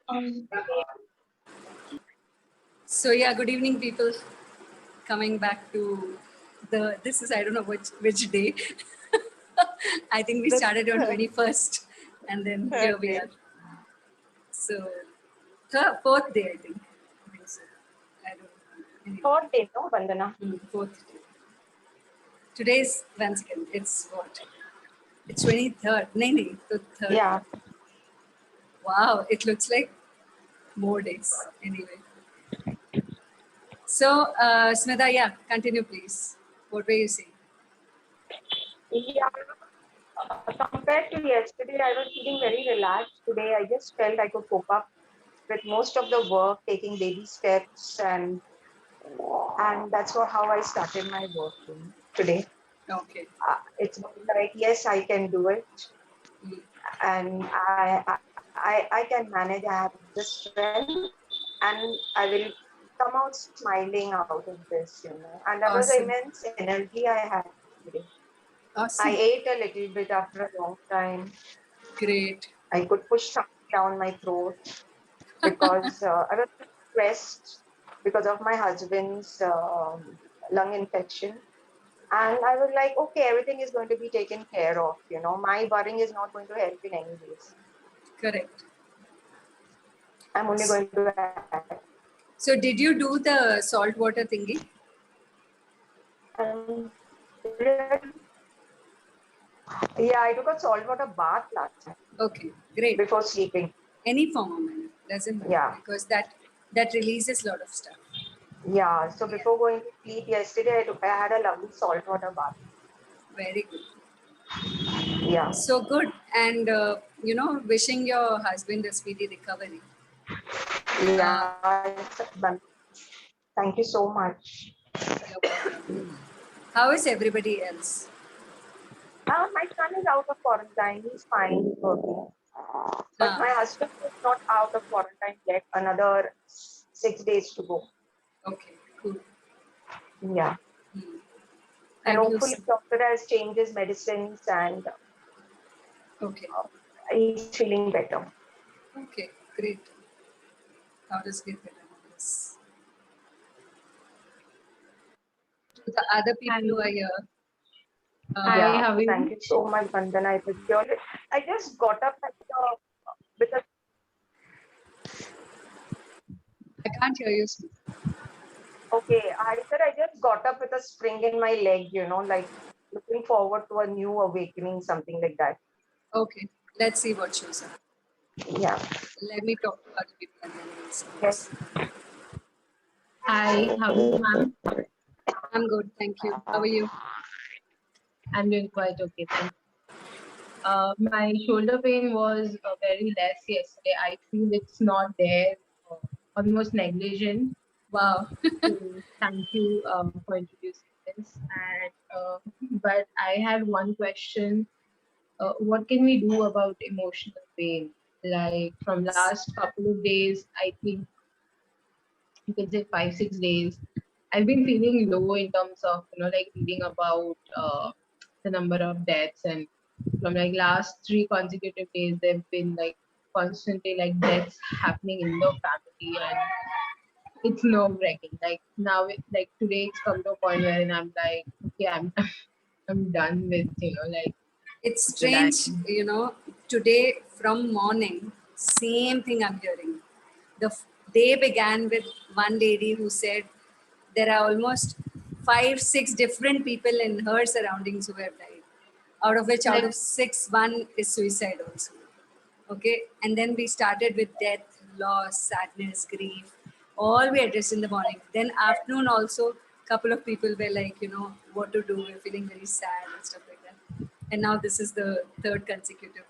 Um, So yeah, good evening, people. Coming back to this is, I don't know which day. I think we started on 21st, and then here we are. So fourth day, I think. I think so. I don't know. Anyway, Third day, no, Vandana? fourth day. Today's once again. It's what? It's 23rd. No, the third. Yeah. Wow, it looks like more days. Anyway. So, Smita, yeah, continue, please. What were you saying? Yeah. Compared to yesterday, I was feeling very relaxed. Today, I just felt I could cope up with most of the work, taking baby steps, and that's how I started my work today. Okay. It's like yes, I can do it, Mm. and I can manage. I have the strength, and I will come out smiling out of this. And that was Awesome. immense energy I had today. I Awesome. ate a little bit after a long time. Great. I could push something down my throat because I was stressed because of my husband's lung infection. And I was like, okay, everything is going to be taken care of. My worrying is not going to help in any ways. Correct. I'm only going to So, did you do the salt water thingy? um, yeah, I took a saltwater bath last night Okay. Great. before sleeping. Any form of manner doesn't matter Yeah. because that releases a lot of stuff. Yeah. So before going to sleep yesterday, I had a lovely saltwater bath. Very good. Yeah. So good. And wishing your husband a speedy recovery. Yeah. Thank you so much. You're welcome. How is everybody else? My son is out of quarantine. He's fine. He's working. But my husband is not out of quarantine yet. Another 6 days to go. Okay. Cool. Yeah. Hmm. And And you. hopefully, doctor has changed his medicines and Okay. he's feeling better. Okay. Great. How does get better on this? To the other people Hi, who are here. Yeah. how are Thank you? you so much, Vandana. It was purely. I just got up with a I can't hear you. okay. I said I just got up with a spring in my leg. Like looking forward to a new awakening, something like that. Okay. Let's see what shows up. Yeah. Let me talk to other people and then we'll see. Yes. Hi, how are you, ma'am? I'm good. Thank you. How are you? I'm doing quite okay. Thanks. My shoulder pain was very less yesterday. I feel it's not there, almost negligent. Wow. So thank you for introducing this. And but I had one question. What can we do about emotional pain? Like from last couple of days, I think you can say 5 6 days. I've been feeling low in terms of like reading about the number of deaths, and from like last 3 consecutive days there've been like constantly like deaths happening in the family, and it's nerve wracking. Like now, like today, it's come to a point where I'm like, okay, I'm done with like It's the strange, dying. today from morning, same thing I'm hearing. Day began with one lady who said there are almost 5, 6 different people in her surroundings who have died, out of which out Like of 6, one is suicide also. Okay, and then we started with death, loss, sadness, grief, all we addressed in the morning. Then afternoon also, couple of people were like, what to do, we're feeling very sad and stuff like that. And now this is the third consecutive,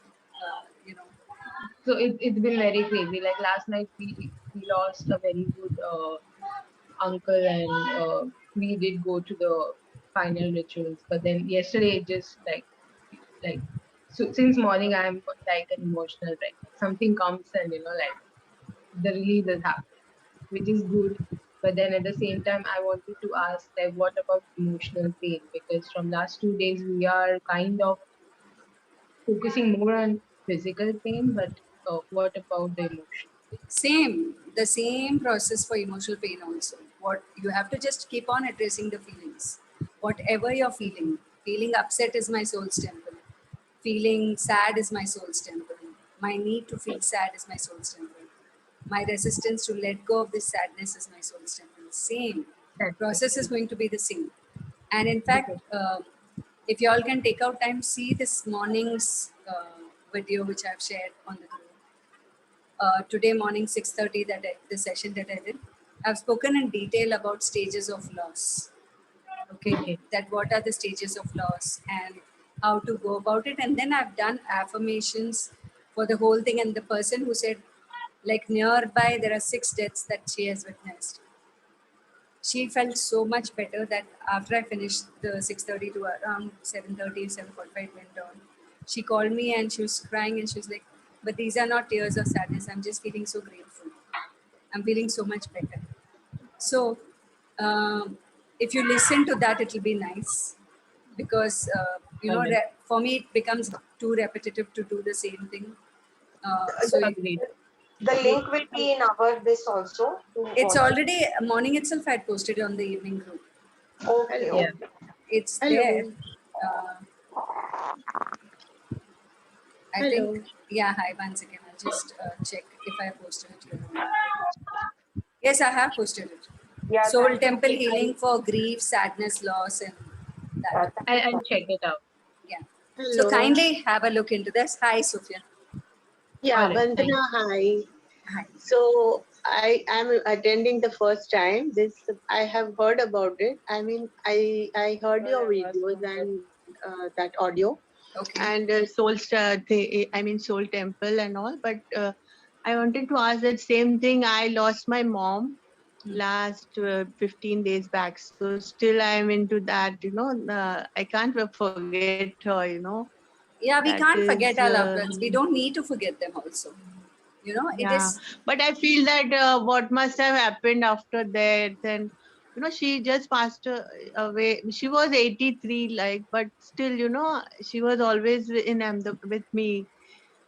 so it's been very crazy. Like last night we lost a very good uncle, and we did go to the final rituals, but then yesterday it just like so since morning I'm like an emotional wreck. Something comes and like the release is happening, which is good, but then at the same time I wanted to ask, like, what about emotional pain? Because from last 2 days we are kind of focusing more on physical pain, but what about the emotion? Same, the same process for emotional pain also. What you have to just keep on addressing the feelings. Whatever you're feeling upset is my soul's temple. Feeling sad is my soul's temple. My need to feel sad is my soul's temple. My resistance to let go of this sadness is my soul's temple. Same. That's Process is it. going to be the same. And in fact, if you all can take out time, see this morning's video which I've shared on the group. Today morning 6:30 the session that I did, I've spoken in detail about stages of loss. Okay, that what are the stages of loss and how to go about it. And then I've done affirmations for the whole thing. And the person who said, like nearby, there are 6 deaths that she has witnessed. She felt so much better that after I finished the 6:30 to around 7:30, 7:45 went on. She called me and she was crying and she was like, "But these are not tears of sadness. I'm just feeling so grateful. I'm feeling so much better." So, if you listen to that, it will be nice because Agreed. for me it becomes too repetitive to do the same thing. So Agreed. The link will be in our this also to it's watch. already morning itself. I posted on the evening group. Okay, Yeah. okay. It's Hello. there. Uh, I Hello. think, yeah, hi, once again. I'll just check if I posted it here or not. Yes, I have posted it. Yeah, Soul thank you. Temple Healing for Grief, Sadness, Loss, and that. I'll check it out. Yeah. So Hello. kindly have a look into this. Hi, Sophia. Yeah, All right, Vandana, hi. Hi. So I am attending the first time. This I have heard about it. I mean, I heard your videos and that audio Okay. and I mean Soul Temple and all. But I wanted to ask that same thing. I lost my mom last 15 days back. So still I am into that. I can't forget her. Yeah, we That can't is. forget our loved ones. We don't need to forget them also. It Yeah, is, but I feel that what must have happened after that, and she just passed away. She was 83, like, but still, she was always in with me,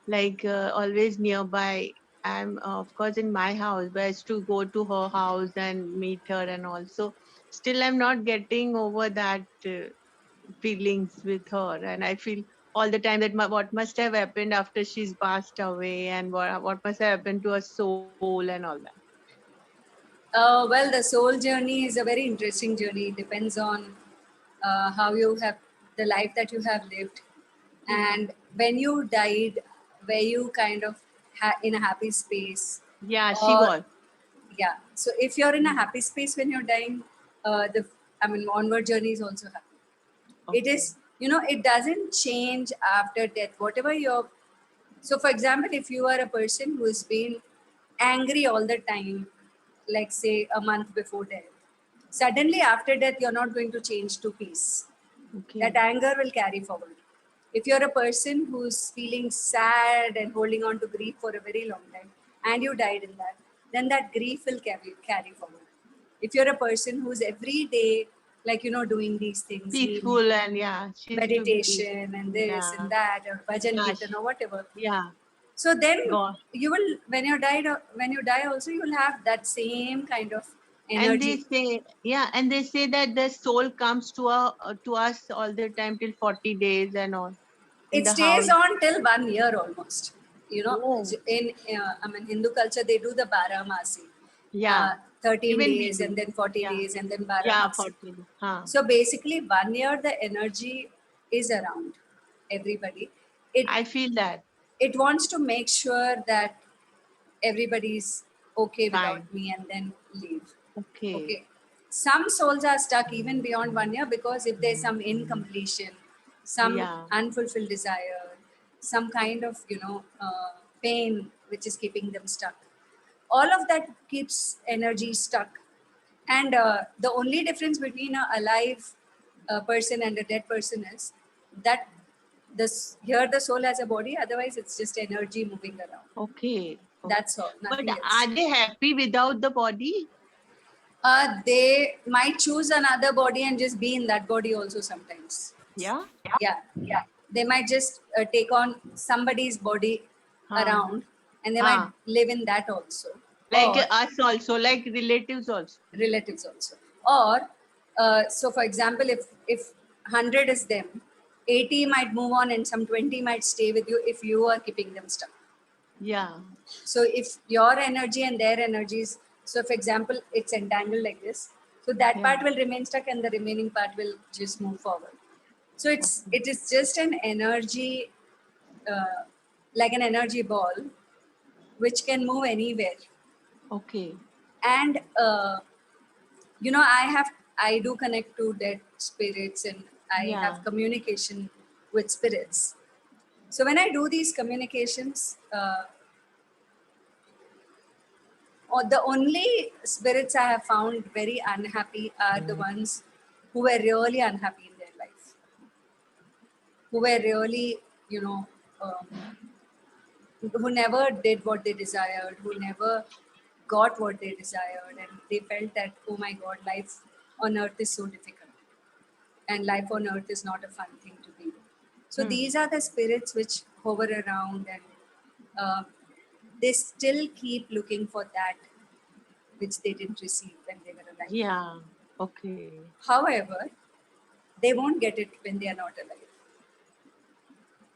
like always nearby. I'm of course in my house, but I used to go to her house and meet her, and also still I'm not getting over that. Feelings with her, and I feel all the time that what must have happened after she's passed away, and what must have happened to her soul and all that. well, the soul journey is a very interesting journey. It depends on how you have the life that you have lived. And when you died, were you kind of in a happy space? Yeah, she Or, was. yeah. So if you're in a happy space when you're dying, onward journey is also happy. It Okay. is, it doesn't change after death. Whatever you're, so for example, if you are a person who's been angry all the time, like say a month before death, suddenly after death, you're not going to change to peace. Okay. That anger will carry forward. If you're a person who's feeling sad and holding on to grief for a very long time and you died in that, then that grief will carry forward. If you're a person who's every day, like, doing these things, healing, Peaceful, and yeah, she used to be peaceful. meditation and this Yeah. and that, or bhajan Yeah. kirtan or whatever. Yeah. So then God. you will, when you die also, you will have that same kind of And they energy. say, yeah, and they say that the soul comes to us all the time till 40 days and all in It the house. stays on till 1 year almost. Oh. In Hindu culture, they do the Baramasi, Yeah. 13 Even we days and do. then 40 Yeah. days and then Yeah, Baramasi. 40. Huh. So basically, 1 year the energy is around everybody. It I feel that. it wants to make sure that everybody's okay without Fine. me and then leave. Okay. Okay. Some souls are stuck even beyond 1 year because if there's some incompletion, some Yeah. unfulfilled desire, some kind of, pain which is keeping them stuck. All of that keeps energy stuck. And the only difference between a alive person and a dead person is that here the soul has a body, otherwise it's just energy moving around. Okay. That's all, But nothing else. are they happy without the body? They might choose another body and just be in that body also sometimes. Yeah. Yeah. They might just take on somebody's body Huh. around and they might Ah. live in that also. Like Or us also, like relatives also. relatives also. Or so for example, if 100 is them, 80 might move on and some 20 might stay with you if you are keeping them stuck. Yeah. So if your energy and their energies, so for example, it's entangled like this, so that Yeah. part will remain stuck and the remaining part will just move forward. So it is just an energy, like an energy ball, which can move anywhere. Okay. And I do connect to dead spirits, and I Yeah. have communication with spirits. So when I do these communications, or the only spirits I have found very unhappy are the ones who were really unhappy in their life, who were really, um, who never did what they desired, who never got what they desired, and they felt that, oh my God, life on earth is so difficult, and life on earth is not a fun thing to be. So these are the spirits which hover around, and uh, they still keep looking for that which they didn't receive when they were alive. Yeah. Okay. However, they won't get it when they are not alive.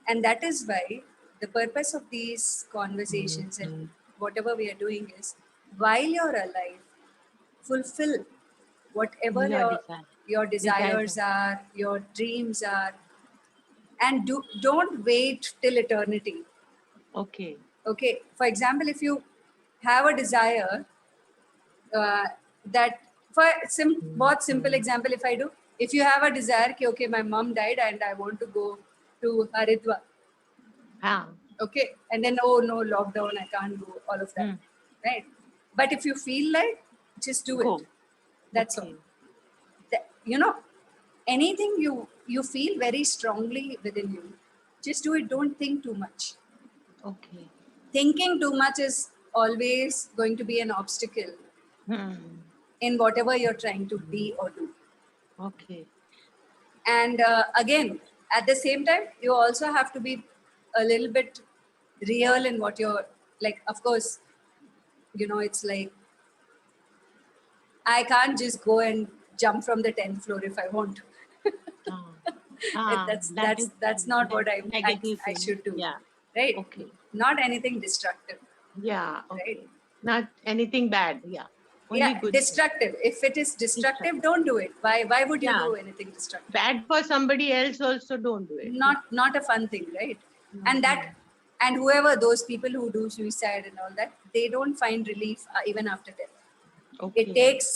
And that is why the purpose of these conversations and whatever we are doing is, while you're alive, fulfill whatever Your desire. your desires are, your dreams are, and don't wait till eternity. Okay. Okay, for example, if you have a desire, that for बहुत simple example, if I do, if you have a desire कि okay, my mom died and I want to go to Haridwar, Ah. okay, and then, oh no, lockdown, I can't go, all of that, right? But if you feel like, just do it. Go. That's all. Okay. Anything you feel very strongly within you, just do it. Don't think too much. Okay. Thinking too much is always going to be an obstacle in whatever you're trying to be or do. Okay. And again, at the same time, you also have to be a little bit real in what you're like. Of course, it's like, I can't just go and jump from the 10th floor if I want to. Ah. Ah. that's That that's is that's not what negative I thing. should do, Yeah. right? Okay. Not anything destructive, Yeah. right? Okay. Not anything bad. Yeah. Only Yeah, good thing. destructive. If it is destructive, Destructive. don't do it. Why would you Yeah. do anything destructive? Bad for somebody else also, don't do it. Not a fun thing, right? And Mhm. whoever those people who do suicide and all that, they don't find relief even after death. It Okay. takes,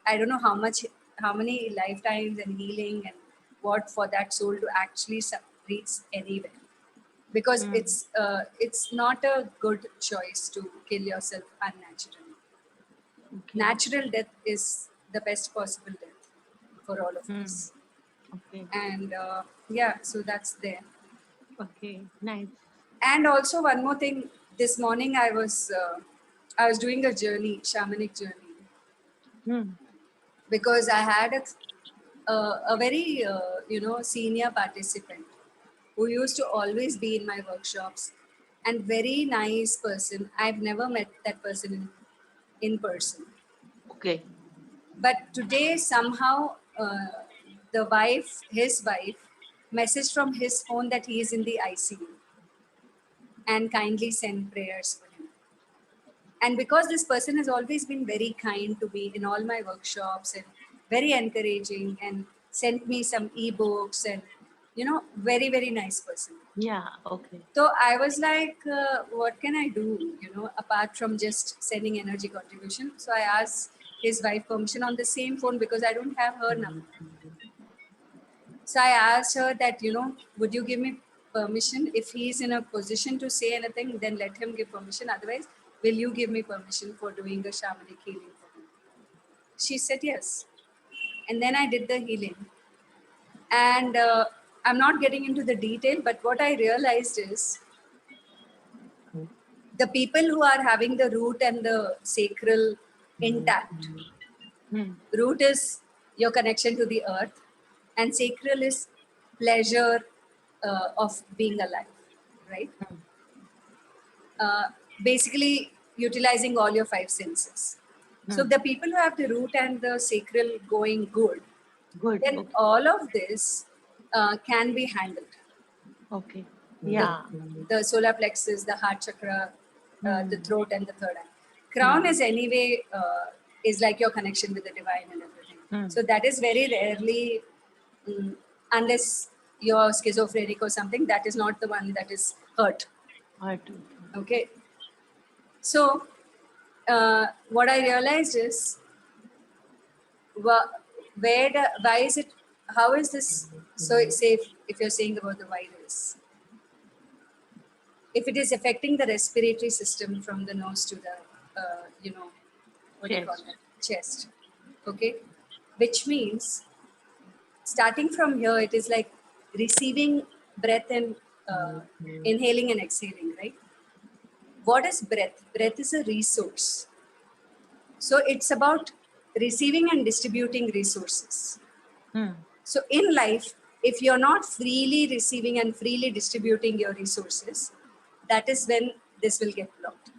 I don't know how many lifetimes and healing and what for that soul to actually reach anywhere, because it's not a good choice to kill yourself unnaturally. Okay. Natural death is the best possible death for all of us. Okay. And yeah, so that's there. Okay. Nice. And also one more thing, this morning I was doing a journey, shamanic journey, because I had a very senior participant who used to always be in my workshops, and very nice person. I've never met that person in person, Okay. but today somehow his wife messaged from his phone that he is in the ICU and kindly send prayers for him. And because this person has always been very kind to me in all my workshops and very encouraging and sent me some ebooks and, very, very nice person. Yeah. Okay. So I was like, what can I do, apart from just sending energy contribution? So I asked his wife permission on the same phone because I don't have her number. So I asked her that, would you give me permission? If he's in a position to say anything, then let him give permission. Otherwise, will you give me permission for doing a shamanic healing for him? She said yes. And then I did the healing. And I'm not getting into the detail, but what I realized is the people who are having the root and the sacral intact. Root is your connection to the earth, and sacral is pleasure of being alive, right? basically utilizing all your five senses. So the people who have the root and the sacral going good, Good. then Okay. all of this can be handled. Okay. Yeah. The solar plexus, the heart chakra, the Hmm. throat, and the third eye. Crown is anyway is like your connection with the divine and everything. Hmm. So that is very rarely, unless you're schizophrenic or something, that is not the one that is hurt. Heart. Okay. So what I realized is, why is it? How is this so safe? If you're saying about the virus, if it is affecting the respiratory system from the nose to the what do you call Chest. that, chest, okay, which means starting from here it is like receiving breath and inhaling and exhaling, right? What is breath? Breath is a resource, so it's about receiving and distributing resources. Hmm. So in life, if you're not freely receiving and freely distributing your resources, that is when this will get blocked.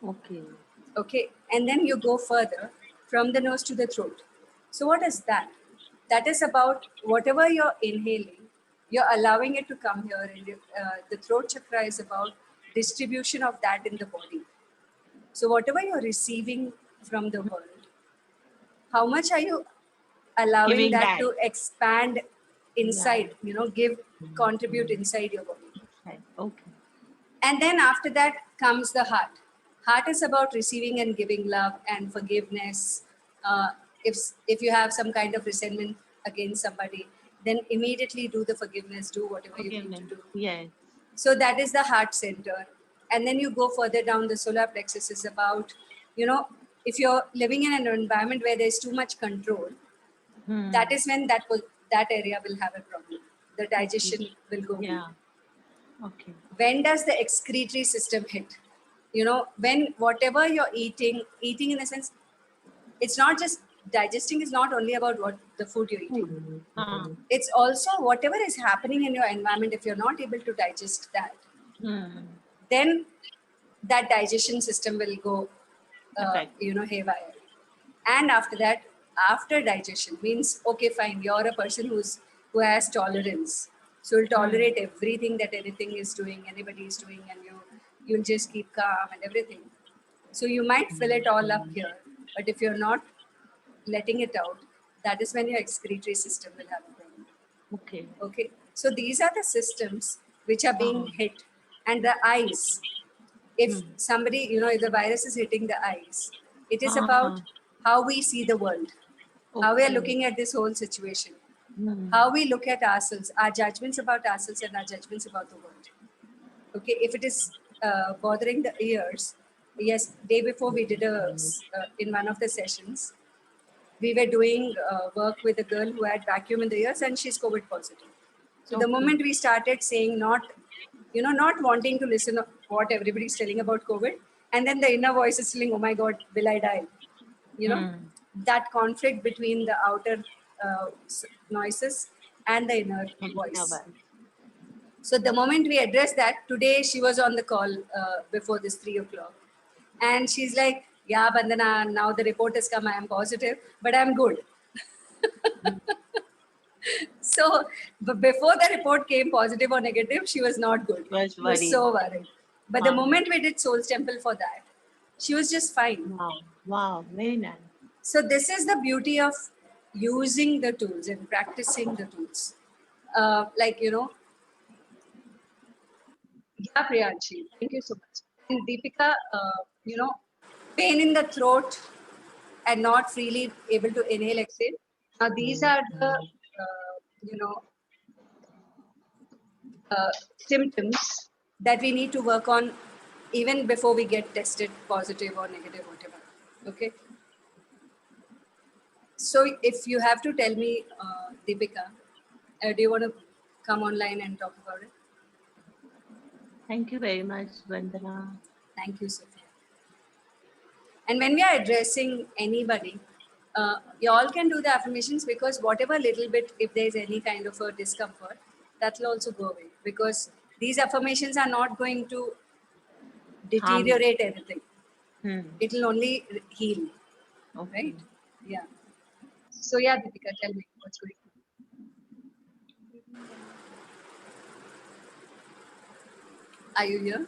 Okay. Okay. And then you go further from the nose to the throat. So what is that? That is about whatever you're inhaling, you're allowing it to come here. And the throat chakra is about distribution of that in the body. So whatever you're receiving from the world, how much are you allowing Giving that back. to expand inside, give, contribute inside your body. Right. Okay. And then after that comes the heart. Heart is about receiving and giving love and forgiveness. uh, if you have some kind of resentment against somebody, then immediately do the forgiveness, do whatever you need to Forgiveness. do. Yes. So that is the heart center. And then you go further down, the solar plexus is about, if you're living in an environment where there's too much control, Hmm. that is when that area will have a problem. The digestion will go weak. Yeah. Okay. When does the excretory system hit? When whatever you're eating in a sense, it's not just digesting is not only about what the food you're eating. It's also whatever is happening in your environment. If you're not able to digest that, Hmm. then that digestion system will go Affect. haywire. And after that, after digestion means, okay, fine, you're a person who has tolerance, so you'll tolerate everything that anything is doing, anybody is doing, and you'll just keep calm and everything. So you might fill it all up here, but if you're not letting it out, that is when your excretory system will have a problem. Okay. Okay, so these are the systems which are being hit. And the eyes, if somebody, if the virus is hitting the eyes, it is about how we see the world, how we are looking at this whole situation, how we look at ourselves, our judgments about ourselves and our judgments about the world. Okay, if it is bothering the ears, yes, day before we did in one of the sessions, we were doing work with a girl who had vacuum in the ears and she's COVID positive. So the moment we started saying not wanting to listen to what everybody's telling about COVID, and then the inner voice is telling, oh my God, will I die? That conflict between the outer noises and the inner voice. So the moment we addressed that, today she was on the call before this 3 o'clock. And she's like, yeah, Bandana, now the report has come, I am positive, but I'm good. So before the report came positive or negative, she was not good. She was so worried. But the moment we did Soul's Temple for that, she was just fine. Wow, very nice. So this is the beauty of using the tools and practicing the tools. Yeah, Priyanshi, thank you so much. And Deepika, pain in the throat and not freely able to inhale, exhale. Now these are the, symptoms that we need to work on even before we get tested positive or negative, whatever. Okay. So if you have to tell me, Deepika, do you want to come online and talk about it? Thank you very much, Vandana. Thank you, Sophia. And when we are addressing anybody, you all can do the affirmations, because whatever little bit, if there's any kind of a discomfort, that will also go away, because these affirmations are not going to deteriorate anything. Hmm. It will only heal, Okay. right? Yeah. So yeah, Deepika, tell me what's going on. Are you here?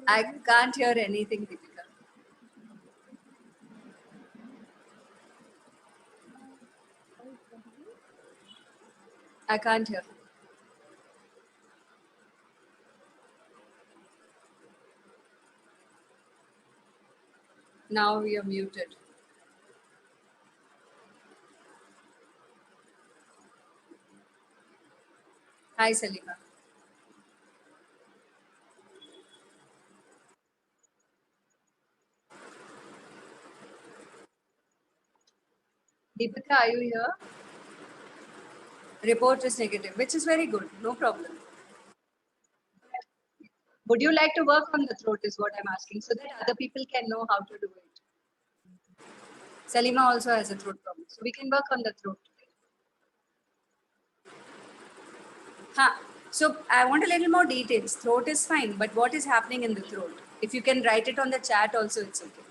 I can't hear anything, Deepika. I can't hear. Now you're muted. Hi, Salima. Deepika, are you here? Report is negative, which is very good. No problem. Would you like to work on the throat is what I'm asking so that other people can know how to do it. Salima also has a throat problem. So we can work on the throat today. Huh. So I want a little more details. Throat is fine, but what is happening in the throat? If you can write it on the chat also, it's okay.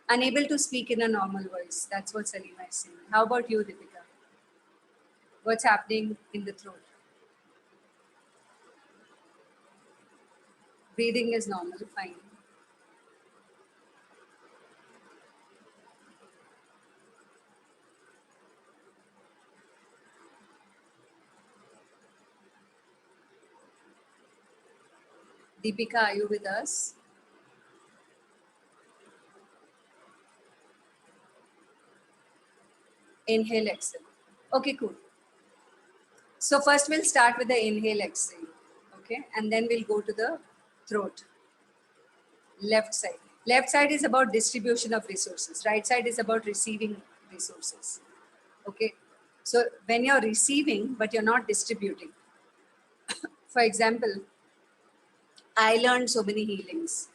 Unable to speak in a normal voice. That's what Salima is saying. How about you, Deepika? What's happening in the throat? Breathing is normal, fine. Deepika, are you with us? Inhale, exhale. Okay, cool. So first we'll start with the inhale, exhale. Okay, and then we'll go to the throat. Left side. Left side is about distribution of resources. Right side is about receiving resources. Okay. So when you're receiving, but you're not distributing. For example, I learned so many healings.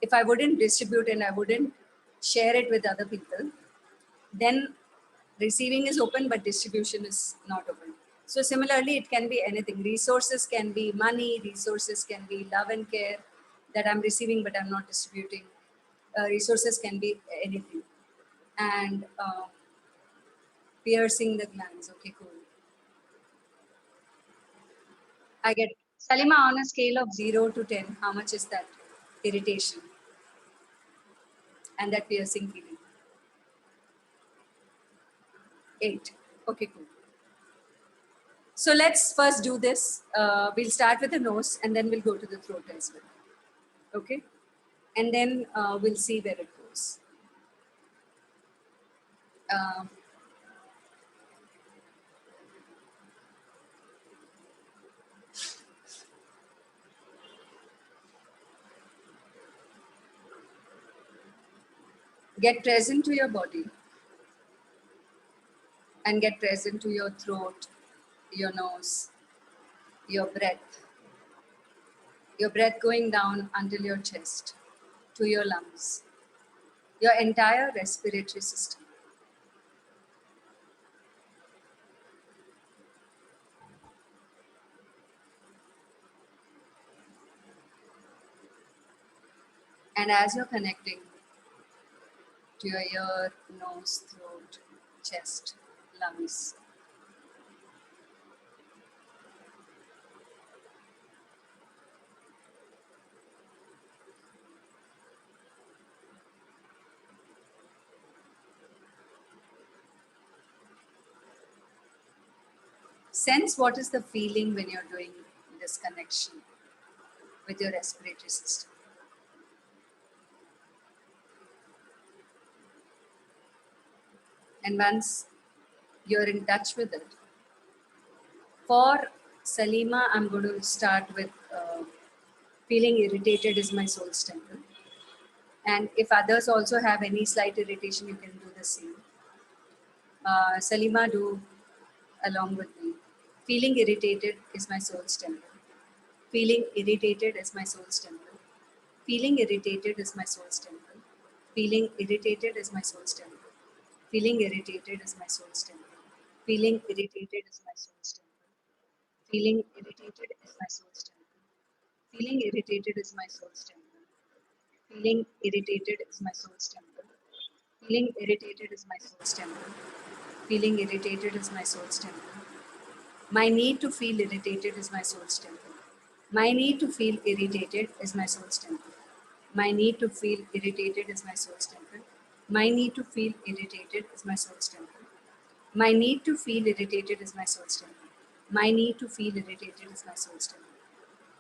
If I wouldn't distribute and I wouldn't share it with other people, then receiving is open, but distribution is not open. So similarly, it can be anything. Resources can be money, resources can be love and care that I'm receiving, but I'm not distributing. Resources can be anything. And piercing the glands. Okay, cool. I get Salima on a scale of 0 to 10. How much is that irritation and that piercing feeling? 8. Okay, cool. So let's first do this. We'll start with the nose and then we'll go to the throat as well. Okay? And then we'll see where it goes. Uh, get present to your body and get present to your throat, your nose, your breath. Your breath going down until your chest, to your lungs, your entire respiratory system. And as you're connecting to your ear, nose, throat, chest, lungs, sense what is the feeling when you're doing this connection with your respiratory system. And once you're in touch with it, for Salima, I'm going to start with feeling irritated is my soul's temple. And if others also have any slight irritation, you can do the same. Salima, do along with me. Feeling irritated is my soul's temple. Feeling irritated is my soul's temple. Feeling irritated is my soul's temple. Feeling irritated is my soul's temple. Feeling irritated is my soul's temple. Feeling irritated is my soul's temple. Feeling irritated is my soul's temple. Feeling irritated is my soul's temple. Feeling irritated is my soul's temple. Feeling irritated is my soul's temple. Feeling irritated is my soul's temple. My need to feel irritated is my soul's temple. My need to feel irritated is my soul's temple. My need to feel irritated is my soul's temple. My need to feel irritated is my soul's temple. My need to feel irritated is my soul's temple. My need to feel irritated is my soul's temple.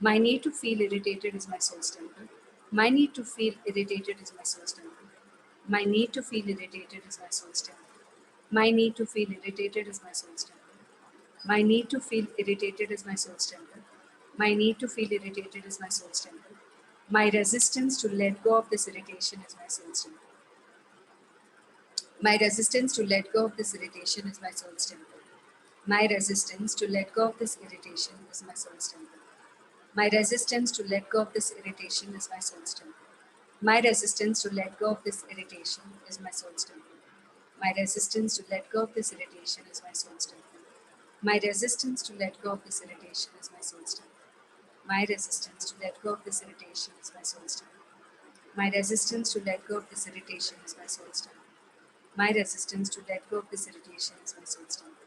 My need to feel irritated is my soul's temple. My need to feel irritated is my soul's temple. My need to feel irritated is my soul's temple. My need to feel irritated is my soul's temple. My need to feel irritated is my soul's temple. My need to feel irritated is my soul's temple. My resistance to let go of this irritation is my soul's temple. My resistance to let go of this irritation is my soul's temple. My resistance to let go of this irritation is my soul's temple. My resistance to let go of this irritation is my soul's temple. My resistance to let go of this irritation is my soul's temple. My resistance to let go of this irritation is my soul's temple. My resistance to let go of this irritation is my soul's temple. My resistance to let go of this irritation is my soul's temple. My resistance to let go of this irritation is my soul's temple. My resistance to let go of this irritation is my soul's temple.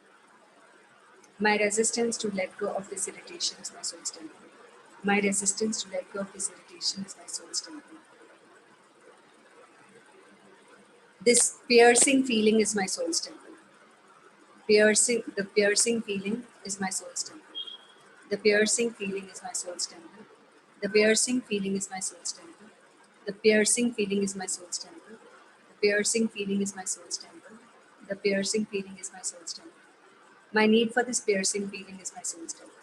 My resistance to let go of this irritation is my soul's temple. My resistance to let go of this irritation is my soul's temple. This piercing feeling is my soul's temple. The piercing feeling is my soul's temple. The piercing feeling is my soul's temple. The piercing feeling is my soul's temple. The piercing feeling is my soul's temple. The piercing feeling is my soul's temple. The piercing feeling is my soul's temple. My need for this piercing feeling is my soul's temple.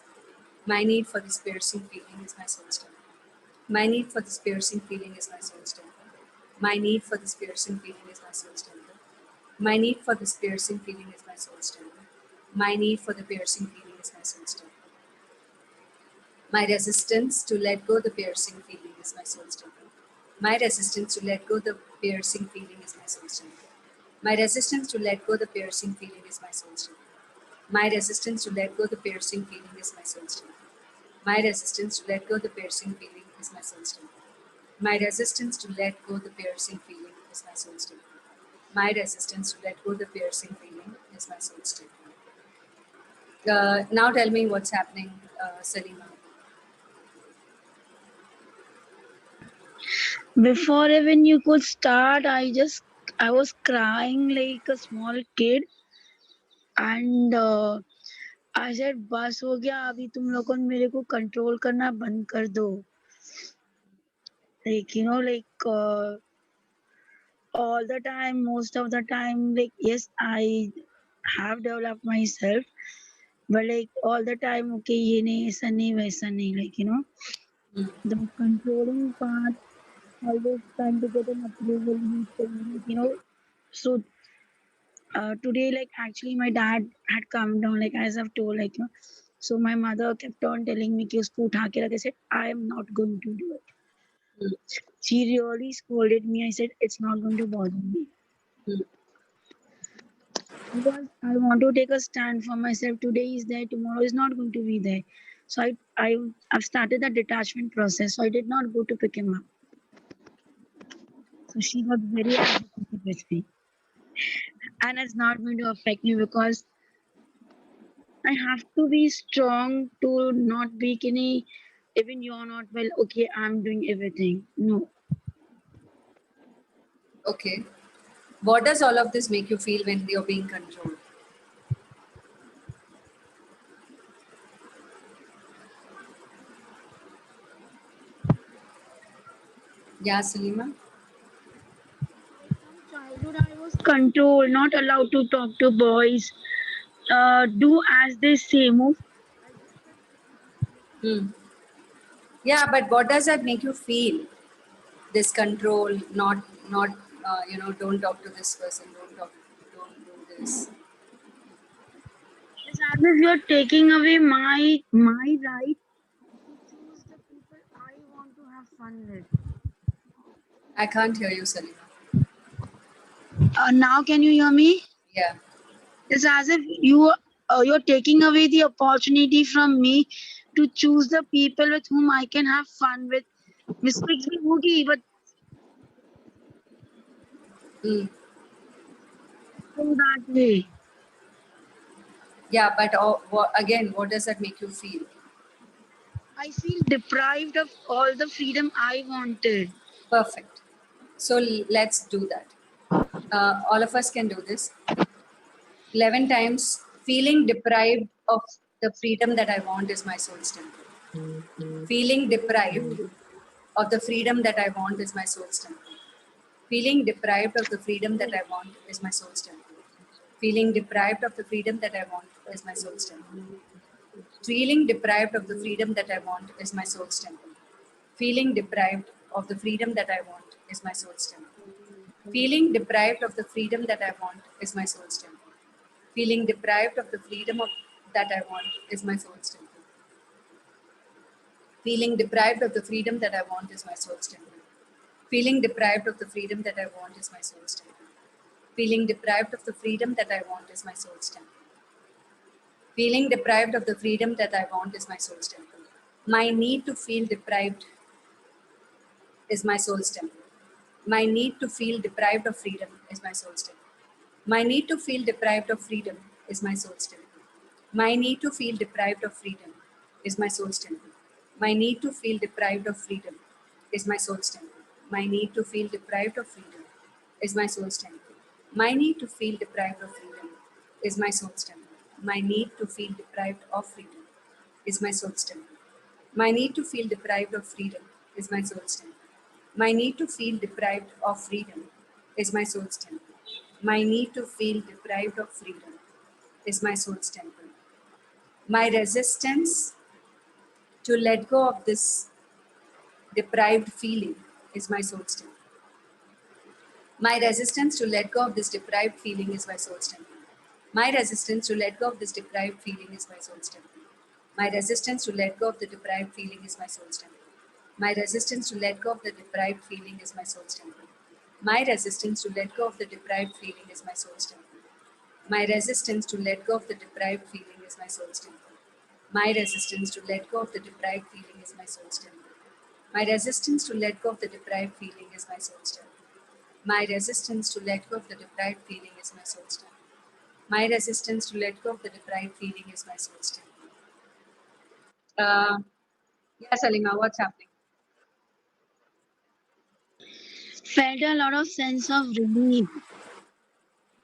My need for this piercing feeling is my soul's temple. My need for this piercing feeling is my soul's temple. My need for this piercing feeling is my soul's temple. My need for this piercing feeling is my soul's temple. My need for the piercing feeling is my soul's temple. My resistance to let go the piercing feeling is my soul's temple. My resistance to let go the piercing feeling is my soul's temple. My resistance to let go the piercing feeling is my soul's temple. My resistance to let go the piercing feeling is my soul's temple. My resistance to let go the piercing feeling is my soul's temple. My resistance to let go the piercing feeling is my soul's temple. My resistance to let go the piercing feeling is my soul's temple. Now tell me what's happening, Salima. Before even you could start, I was crying like a small kid, and I said बस हो गया, अभी तुम लोगों ने मेरे को control करना बंद कर दो. Like all the time, most of the time, like yes, I have developed myself, but like all the time, okay, ये नहीं ऐसा नहीं वैसा नहीं, like the controlling part always trying to get an approval, so today, like actually my dad had come down, like as I've told, so my mother kept on telling me कि उसको उठा के रख. I said I am not going to do it. She really scolded me. I said it's not going to bother me because I want to take a stand for myself. Today is there, tomorrow is not going to be there. So I've started the detachment process. So I did not go to pick him up. So she got very agitated with me, and it's not going to affect me because I have to be strong to not be any, even you're not well, okay, I'm doing everything. No. Okay. What does all of this make you feel when you're being controlled? Yeah, Salima? From childhood, I was controlled, not allowed to talk to boys, do as they say, move. Yeah, but what does that make you feel? This control, not don't talk to this person, don't do this. It's as if you're taking away my right to choose the people I want to have fun with. I can't hear you, Salima. Now can you hear me? Yeah. It's as if you you're taking away the opportunity from me to choose the people with whom I can have fun with. Mistakes bhi hogi, but Mm. in that way, Yeah, but again, what does that make you feel? I feel deprived of all the freedom I wanted. Perfect. So let's do that. All of us can do this. 11 times. Feeling deprived of the freedom that I want is my soul's temple. Feeling deprived of the freedom that I want is my soul's temple. Feeling deprived of the freedom that I want is my soul's temple. Feeling deprived of the freedom that I want is my soul's temple. Feeling deprived of the freedom that I want is my soul's temple. Feeling deprived of the freedom that I want is my soul's temple. Feeling deprived of the freedom that I want is my soul's temple. Feeling deprived of the freedom that I want is my soul's temple. Feeling deprived of the freedom that I want is my soul's temple. Feeling deprived of the freedom that I want is my soul's temple. Feeling deprived of the freedom that I want is my soul's temple. Feeling deprived of the freedom that I want is my soul's temple. My need to feel deprived is my soul's temple. My need to feel deprived of freedom is my soul's temple. My need to feel deprived of freedom is my soul's temple. My need to feel deprived of freedom is my soul's temple. My need to feel deprived of freedom is my soul's temple. My need to feel deprived of freedom is my soul's temple. My need to feel deprived of freedom is my soul's temple. My need to feel deprived of freedom is my soul's temple. My need to feel deprived of freedom is my soul's temple. My need to feel deprived of freedom is my soul's temple. My need to feel deprived of freedom is my soul's temple. My resistance to let go of this deprived feeling is my soul's temple. My resistance to let go of this deprived feeling is my soul's temple. My resistance to let go of this deprived feeling is my soul's temple. My resistance to let go of the deprived feeling is my soul's temple. My resistance to let go of the deprived feeling is my soul's temple. My resistance to let go of the deprived feeling is my soul's temple. My resistance to let go of the deprived feeling is my soul's temple. My resistance to let go of the deprived feeling is my soul's temple. My resistance to let go of the deprived feeling is my soul's temple. My resistance to let go of the deprived feeling is my soul's temple. My resistance to let go of the deprived feeling is my soul's temple. Yeah, Salima, what's happening? Felt a lot of sense of relief.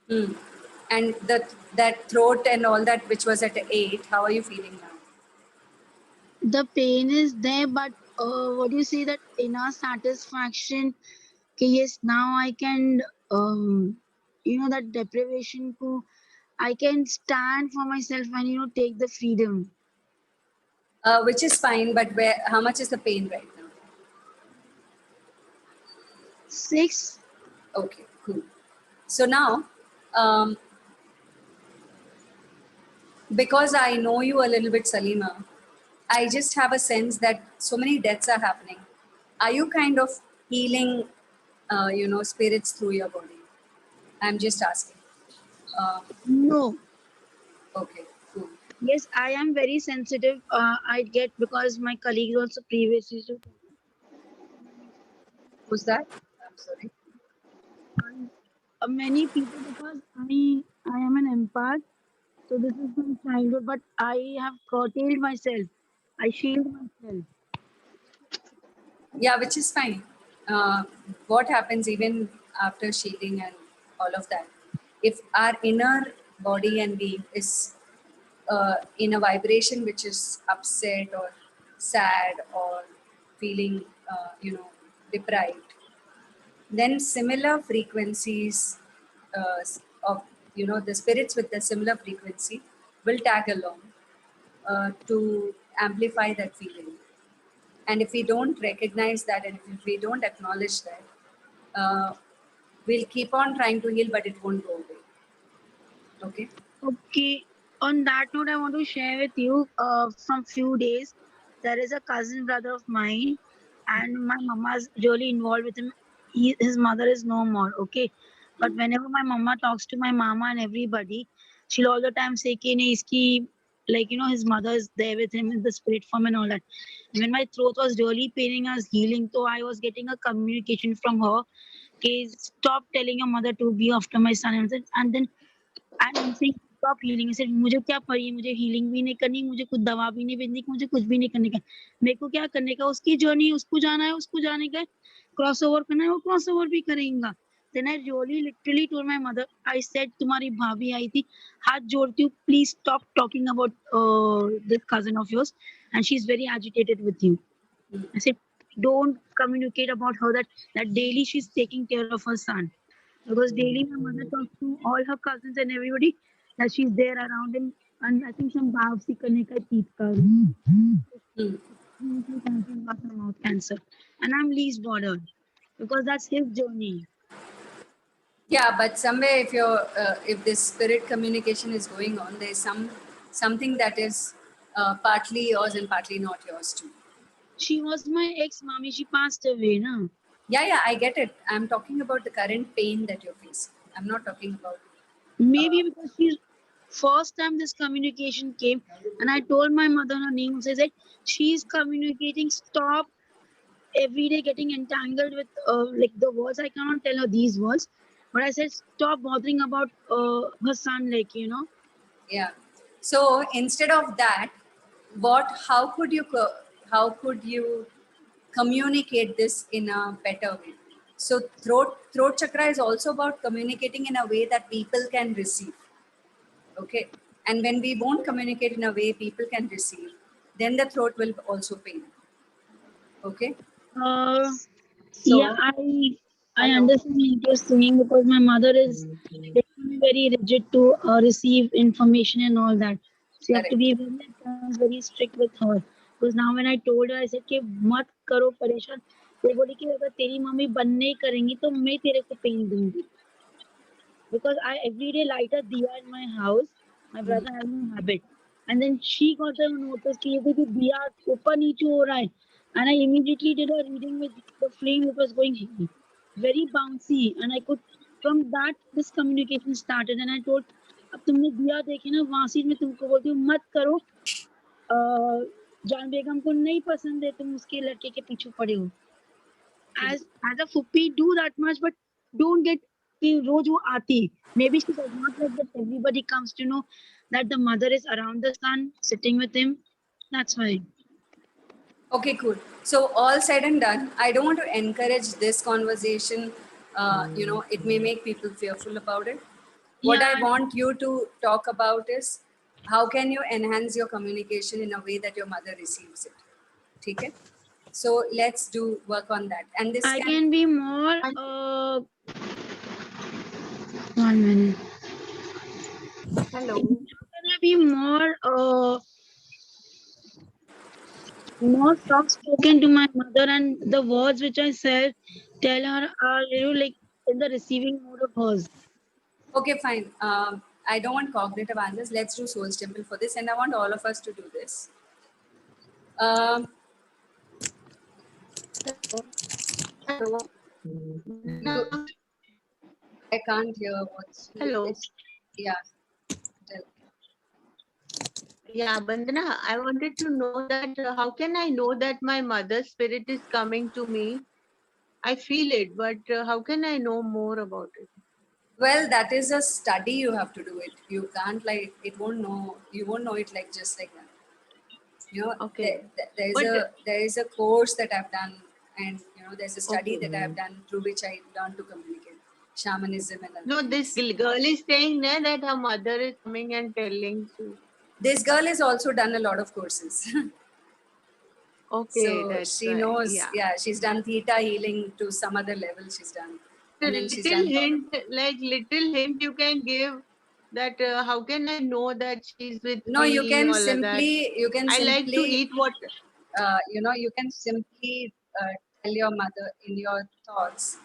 Hmm. And that throat and all that, which was at 8, how are you feeling now? The pain is there, but what do you say, that inner satisfaction? Okay, yes, now I can, that deprivation ko, I can stand for myself and take the freedom. Which is fine, but how much is the pain right now? 6. Okay, cool. So now, um, because I know you a little bit, Salima, I just have a sense that so many deaths are happening. Are you kind of healing, spirits through your body? I'm just asking. Uh, No. okay, cool. Yes, I am very sensitive. I get, because my colleagues also previously used to Who's that? I'm sorry. many people, because I am an empath. So this is from childhood, but I have curtailed myself. I shield myself. Yeah, which is fine. What happens even after shielding and all of that? If our inner body and being is in a vibration which is upset or sad or feeling, deprived, then similar frequencies of the spirits with the similar frequency will tag along to amplify that feeling. And if we don't recognize that, and if we don't acknowledge that, uh, we'll keep on trying to heal, but it won't go away. Okay. Okay. On that note, I want to share with you from few days. There is a cousin brother of mine, and my mama is really involved with him. His mother is no more. Okay. But whenever my mama talks to my mama and everybody, she'll all the time say कि नहीं इसकी, like his mother is there with him in the spirit form and all that. When my throat was really paining, I was healing, so I was getting a communication from her. Okay, stop telling your mother to be after my son. And then I'm saying stop healing. I said मुझे क्या पड़ी, मुझे healing भी नहीं करनी, मुझे कुछ दवा भी नहीं भेजनी, मुझे कुछ भी नहीं करने का. मेरे को क्या करने का, उसकी जर्नी, उसको जाना है, उसको जाने का, क्रॉस ओवर करना है, वो क्रॉस ओवर भी करेगा. Then I really literally told my mother, I said तुम्हारी भाभी आई थी, हाथ जोड़ती हूँ, please stop talking about this cousin of yours, and she's very agitated with you. I said don't communicate about her that daily she's taking care of her son. Because daily my mother talks to all her cousins and everybody that she's there around him, and I think some biopsy karne ka teeth ka mouth cancer, and I'm least bothered because that's his journey. Yeah, but somewhere if this spirit communication is going on, there's something that is partly yours and partly not yours too. She was my ex-mommy. She passed away, na. Yeah, I get it. I'm talking about the current pain that you're facing. I'm not talking about. Maybe because she's first time this communication came, and I told my mother her name. I said she's communicating. Stop every day getting entangled with like the words. I cannot tell her these words, but I said stop bothering about her son, like Yeah. So instead of that, how could you communicate this in a better way? So throat chakra is also about communicating in a way that people can receive. Okay. And when we won't communicate in a way people can receive, then the throat will also pain. Okay. So yeah, I hello. understand what you're saying because my mother is very rigid to receive information and all that. So you have to Correct. be very strict with her. Because now when I told her, I said कि मत करो परेशान. वो बोली कि अगर तेरी mummy बंद नहीं करेंगी तो मैं तेरे को पेन दूंगी. Because I every day light a diya in my house. My brother has no habit. And then she got the notice कि ये देखिए दिया ऊपर नीचे हो रहा है. And I immediately did a reading with the flame. It was going very bouncy, and I could from that this communication started. And I told, अब तुमने दिया देखे ना वासी में तुमको बोलती हूँ मत करो. जान बेगम को नहीं पसंद है तुम उसके लड़के के पीछे पड़े हो. As a fuppy, do that much, but don't get कि रोज वो आती. Maybe she does not like that everybody comes to know that the mother is around the son, sitting with him. That's why. Okay, cool. So all said and done, I don't want to encourage this conversation. It may make people fearful about it. What I Yeah. want you to talk about is how can you enhance your communication in a way that your mother receives it. Okay? So let's do work on that. And this I can be more. 1 minute. Hello. Can I be more soft spoken to my mother, and the words which I said tell her are like in the receiving mode of hers. Okay, fine. I don't want cognitive answers. Let's do Soul's Temple for this, and I want all of us to do this. Hello. I can't hear what's. Hello. Yeah. Tell. Yeah, Bandana, I wanted to know that how can I know that my mother's spirit is coming to me? I feel it, but how can I know more about it? Well, that is a study. You have to do it. You can't like it. Won't know. You won't know it like just like that. Okay. There is a course that I've done, and there's a study Okay. that I've done through which I learned to communicate shamanism and No, other this things. girl is saying that her mother is coming and telling to. This girl has also done a lot of courses. Okay, So that's she why. knows, Yeah. she's done theta healing to some other level she's done. And then she's Little done. hint, like little hint you can give that how can I know that she's with No, me? you can all of that. simply, I like to eat what. you can simply tell your mother in your thoughts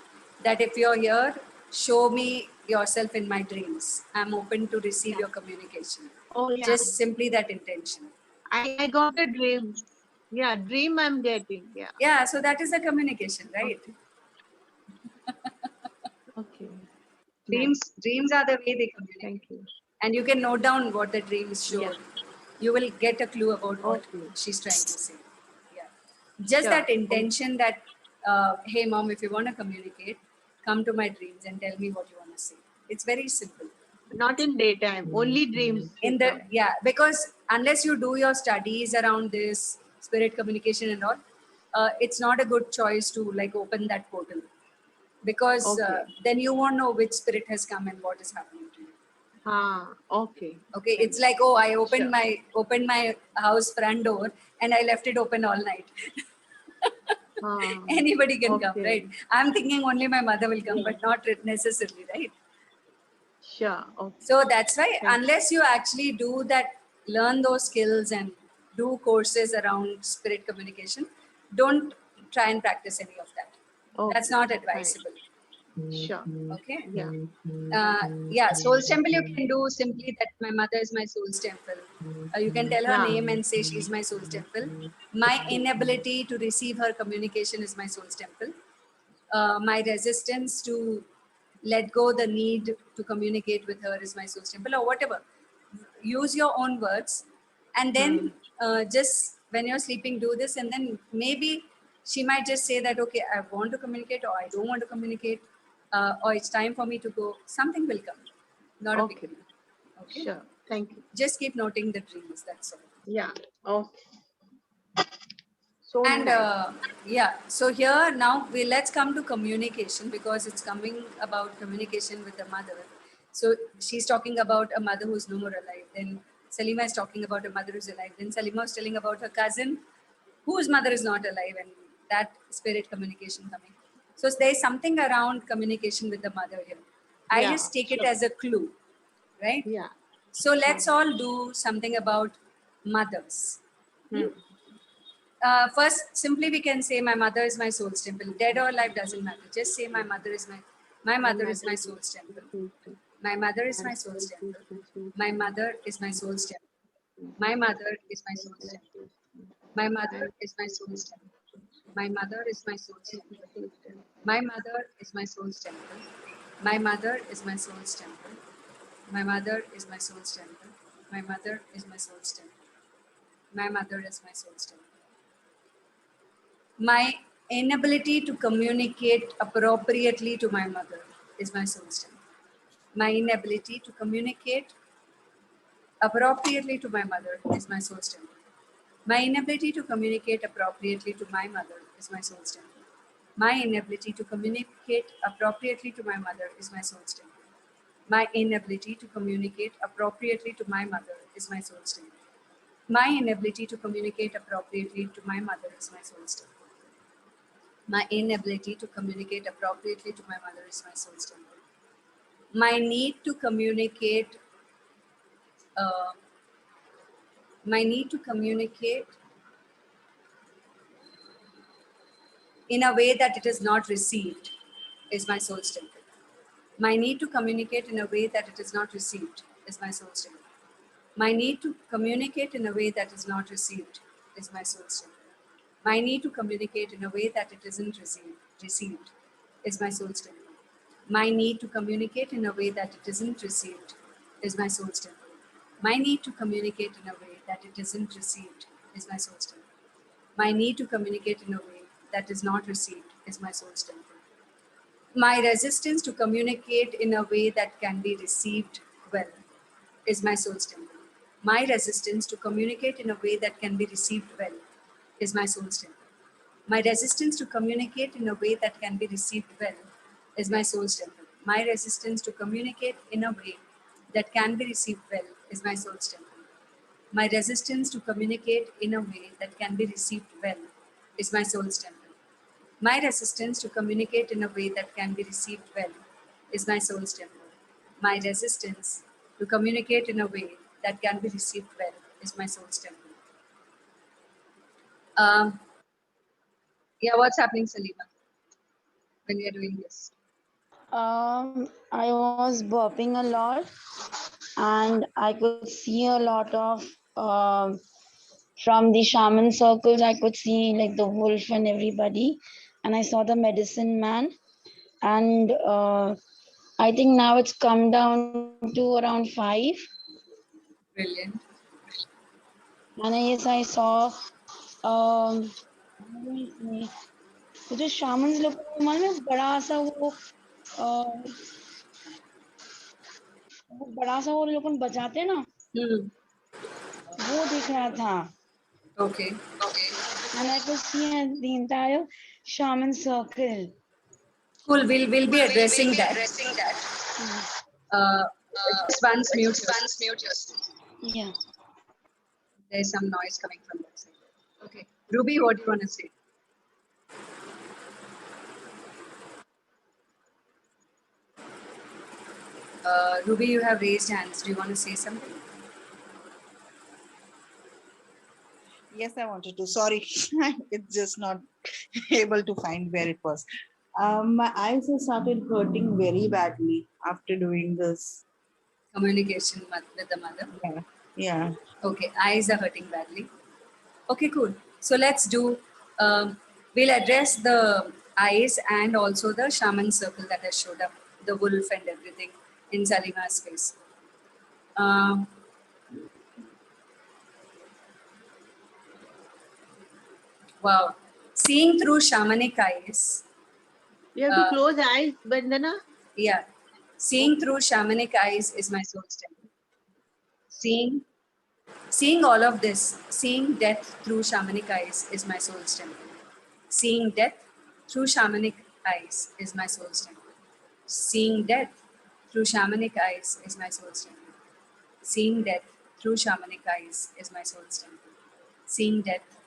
that if you're here, show me yourself in my dreams. I'm open to receive your communication. Oh yeah, Just simply that intention. I got a dream. Yeah, dream I'm getting. Yeah. Yeah, so that is the communication, right? Okay. Dreams are the way they communicate. Thank you. and you can note down what the dreams show. Yeah. You will get a clue about what Okay. she's trying to say. Yeah, just Sure. that intention that, hey mom, if you want to communicate, come to my dreams and tell me what you want to say. It's very simple. Not in daytime, only dreams. In should the come. Yeah, because unless you do your studies around this spirit communication and all, it's not a good choice to like open that portal, because Okay. then you won't know which spirit has come and what is happening to you. Okay. Okay, Thank it's like, oh, I opened Sure. my house front door and I left it open all night. Ah, Anybody can come, okay. right? I'm thinking only my mother will come, Yeah. but not necessarily, right? Sure. Okay. So that's why, Thank unless you actually do that, learn those skills and do courses around spirit communication, don't try and practice any of that. That's Okay. not Fine. advisable. Sure. Okay. Yeah. Yeah, soul's temple you can do simply that my mother is my soul's temple. You can tell her Yeah. name and say she's my soul's temple. My inability to receive her communication is my soul's temple. My resistance to let go the need to communicate with her is my soul's temple, or whatever. Use your own words, and then just when you're sleeping, do this, and then maybe she might just say that, okay, I want to communicate, or I don't want to communicate, or it's time for me to go. Something will come. Not a big Okay. deal. Okay. Sure. Thank you. Just keep noting the dreams. That's all. Yeah. Okay. So And nice. yeah, so here now let's come to communication, because it's coming about communication with the mother. So she's talking about a mother who's no more alive. Then Salima is talking about a mother who's alive. Then Salima was telling about her cousin whose mother is not alive, and that spirit communication coming. So there's something around communication with the mother here. I Yeah. just take it Sure. as a clue, right? Yeah. So let's all do something about mothers. Hmm. First, simply we can say my mother is my soul's temple. Dead or alive doesn't matter. Just say my mother is my My mother is mother my is soul's temple. my soul. My mother is My my soul's soul is temple. my soul. My mother is my soul's temple. My mother is my soul's temple. My mother is my soul's temple. My mother is my soul's temple. My mother is my soul's temple. My mother is my soul's temple. My mother is my soul's temple. My mother is my soul's temple. My mother is my soul's temple. My inability to communicate appropriately to my mother is my soul's temple. My inability to communicate appropriately to my mother is my soul's temple. My inability to communicate appropriately to my mother is my soul's temple. My inability to communicate appropriately to my mother is my soul's temple. My inability to communicate appropriately to my mother is my soul's temple. My inability to communicate appropriately to my mother is my soul's temple. My inability to communicate appropriately to my mother is my soul's temple. My need to communicate, uh, my need to communicate in a way that it is not received is my soul's temple. My need to communicate in a way that it is not received is my soul's temple. My need to communicate in a way that is not received is my soul's temple. My need to communicate in a way that it isn't received is my soul's temple. My need to communicate in a way that it isn't received is my soul's temple. My need to communicate in a way that it isn't received is my soul's temple. My need to communicate in a way that is not received is my soul's temple. My resistance to communicate in a way that can be received well is my soul's temple. My resistance to communicate in a way that can be received well is my soul's temple. My resistance to communicate in a way that can be received well is my soul's temple. My resistance to communicate in a way that can be received well is my soul's temple. My resistance to communicate in a way that can be received well is my soul's temple. My resistance to communicate in a way that can be received well is my soul's temple. My resistance to communicate in a way that can be received well is my soul's temple. Um, yeah, what's happening, Salima, when we are doing this? I was burping a lot, and I could see a lot of from the shaman circles. I could see like the wolf and everybody, and I saw the medicine man, and I think now it's come down to around 5. Brilliant. And yes, I saw how do I say, वो जो shamans लोग को मालूम है बड़ा सा वो बड़ा सा वो लोग बजाते हैं ना, Hmm. वो दिख रहा था. Okay. And I could see the entire shaman circle. Cool. We'll be addressing that. Uh, just once mute yourself. Yeah. There's some noise coming from that side. Okay. Ruby, what do you want to say? Ruby, you have raised hands. Do you want to say something? Yes, I wanted to. Sorry, it's just not able to find where it was. My eyes have started hurting very badly after doing this. Communication with the mother. Yeah. Yeah. Okay. Eyes are hurting badly. Okay, cool. So let's do, we'll address the eyes and also the shaman circle that has showed up, the wolf and everything in Salima's face. Wow. Seeing through shamanic eyes. You have to close eyes, Vandana. Yeah. Seeing through shamanic eyes is my soul's temple. Seeing all of this, seeing death through shamanic eyes is my soul's temple. Seeing death through shamanic eyes is my soul's temple. Seeing death through shamanic eyes is my soul's temple. Seeing death through shamanic eyes is my soul's temple. Seeing death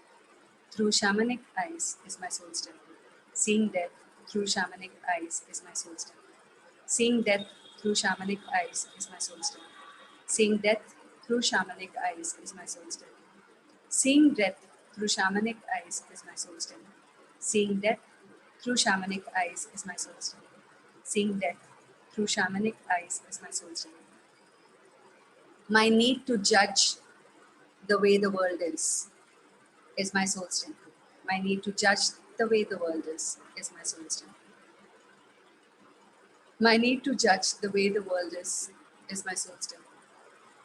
through shamanic eyes is my soul's temple. Seeing death through shamanic eyes is my soul's temple. Seeing death through shamanic eyes is my soul's temple. Seeing death through shamanic eyes is my soul's temple. Seeing death through shamanic eyes is my soul's temple. Seeing death through shamanic eyes is my soul's temple. Seeing death through shamanic eyes is my soul's temple. My need to judge the way the world is my soul's temple. My need to judge the way the world is my soul's temple. My need to judge the way the world is my soul's temple.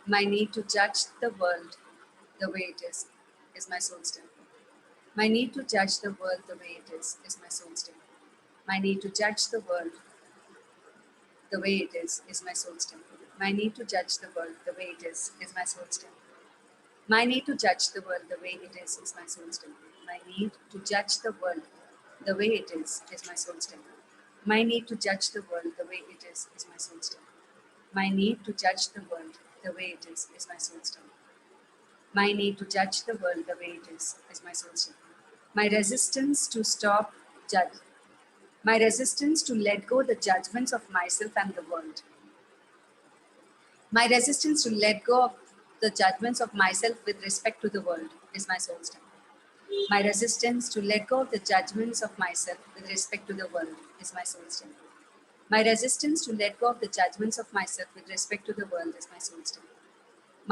My need to judge the world the way it is my soul's temple. My need to judge the world the way it is my soul's temple. My need to judge the world the way it is my soul's temple. My need to judge the world the way it is my soul's temple. My need to judge the world the way it is my soul's temple. My need to judge the world the way it is my soul's temple. My need to judge the world the way it is my soul's temple. My need to judge the world the way it is my soul's temple. My need to judge the world the way it is my soul's temple. My resistance to stop judge. My resistance to let go the judgments of myself and the world. My resistance to let go of the judgments of myself with respect to the world is my soul's temple. My resistance to let go of the judgments of myself with respect to the world is my soul's temple. My resistance to let go of the judgments of myself with respect to the world is my soul's temple.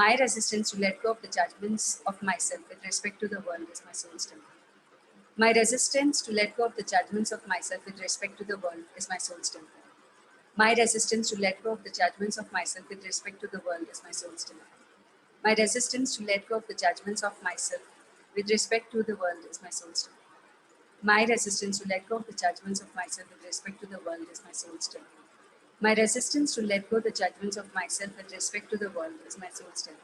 My resistance to let go of the judgments of myself with respect to the world is my soul's temple. My resistance to let go of the judgments of myself with respect to the world is my soul's temple. My resistance to let go of the judgments of myself with respect to the world is my soul's temple. My resistance to let go of the judgments of myself with respect to the world is my soul's temple. My resistance to let go of the judgments of myself with respect to the world is my soul's temple. My resistance to let go of the judgments of myself with respect to the world is my soul's temple.